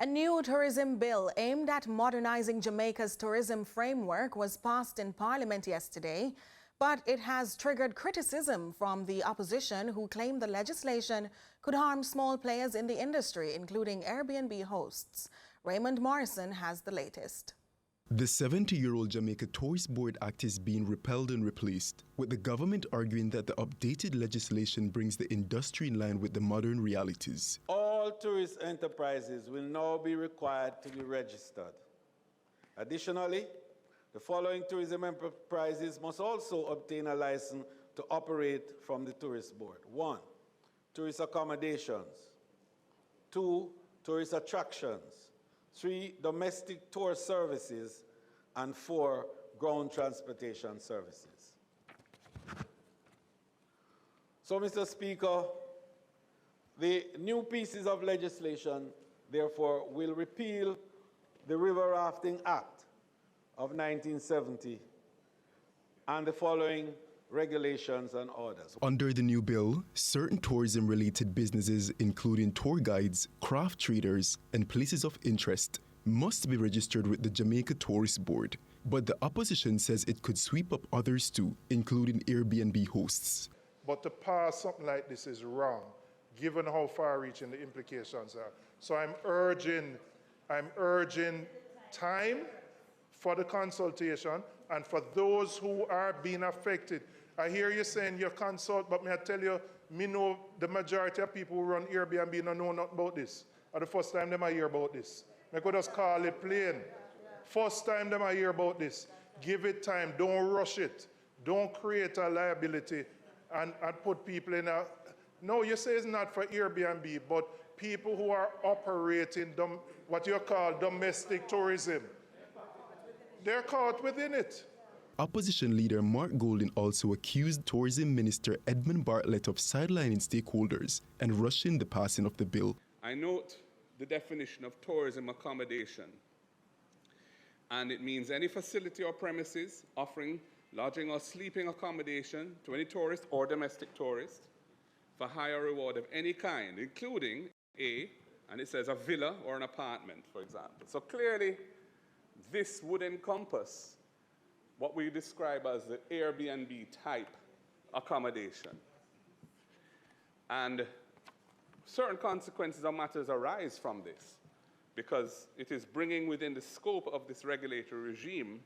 A new tourism bill aimed at modernizing Jamaica's tourism framework was passed in Parliament yesterday, but it has triggered criticism from the opposition, who claim the legislation could harm small players in the industry, including Airbnb hosts. Raymond Morrison has the latest. The 70-year-old Jamaica Tourist Board Act is being repealed and replaced, with the government arguing that the updated legislation brings the industry in line with the modern realities. All tourist enterprises will now be required to be registered. Additionally, the following tourism enterprises must also obtain a license to operate from the Tourist Board. 1. Tourist accommodations. 2. Tourist attractions. 3. Domestic tour services. And 4. Ground transportation services. So, Mr. Speaker, the new pieces of legislation, therefore, will repeal the River Rafting Act of 1970 and the following regulations and orders. Under the new bill, certain tourism-related businesses, including tour guides, craft traders, and places of interest, must be registered with the Jamaica Tourist Board. But the opposition says it could sweep up others too, including Airbnb hosts. But to pass something like this is wrong, given how far-reaching the implications are. So I'm urging time for the consultation, and for those who are being affected. I hear you saying you consult, but may I tell you, me know the majority of people who run Airbnb don't know nothing about this. Or the first time them I hear about this. I could just call it plain. First time them I hear about this. Give it time, don't rush it. Don't create a liability and put people in a... No, you say it's not for Airbnb, but people who are operating what you call domestic tourism. They're caught within it. Opposition leader Mark Golden also accused Tourism Minister Edmund Bartlett of sidelining stakeholders and rushing the passing of the bill. I note the definition of tourism accommodation, and it means any facility or premises offering lodging or sleeping accommodation to any tourist or domestic tourist for hire or reward of any kind, including and it says a villa or an apartment, for example. So clearly, this would encompass what we describe as the Airbnb type accommodation. And certain consequences of matters arise from this, because it is bringing within the scope of this regulatory regime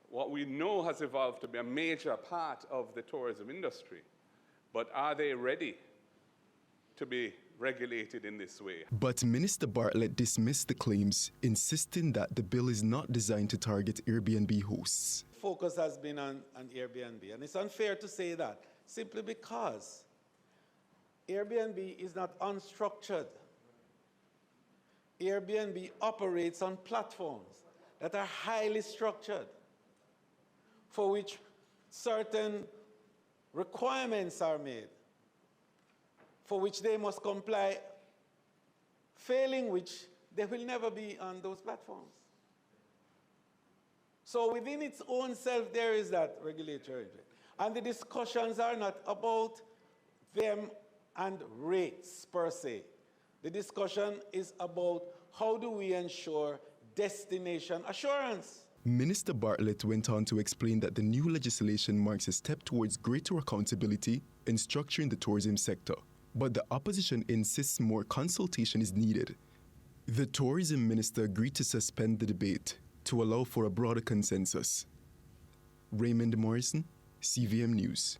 what we know has evolved to be a major part of the tourism industry. But are they ready to be regulated in this way? But Minister Bartlett dismissed the claims, insisting that the bill is not designed to target Airbnb hosts. Focus has been on Airbnb, and it's unfair to say that, simply because Airbnb is not unstructured. Airbnb operates on platforms that are highly structured, for which certain requirements are made, for which they must comply, failing which they will never be on those platforms. So within its own self, there is that regulatory. And the discussions are not about them and rates per se. The discussion is about how do we ensure destination assurance. Minister Bartlett went on to explain that the new legislation marks a step towards greater accountability in structuring the tourism sector. But the opposition insists more consultation is needed. The tourism minister agreed to suspend the debate to allow for a broader consensus. Raymond Morrison, CVM News.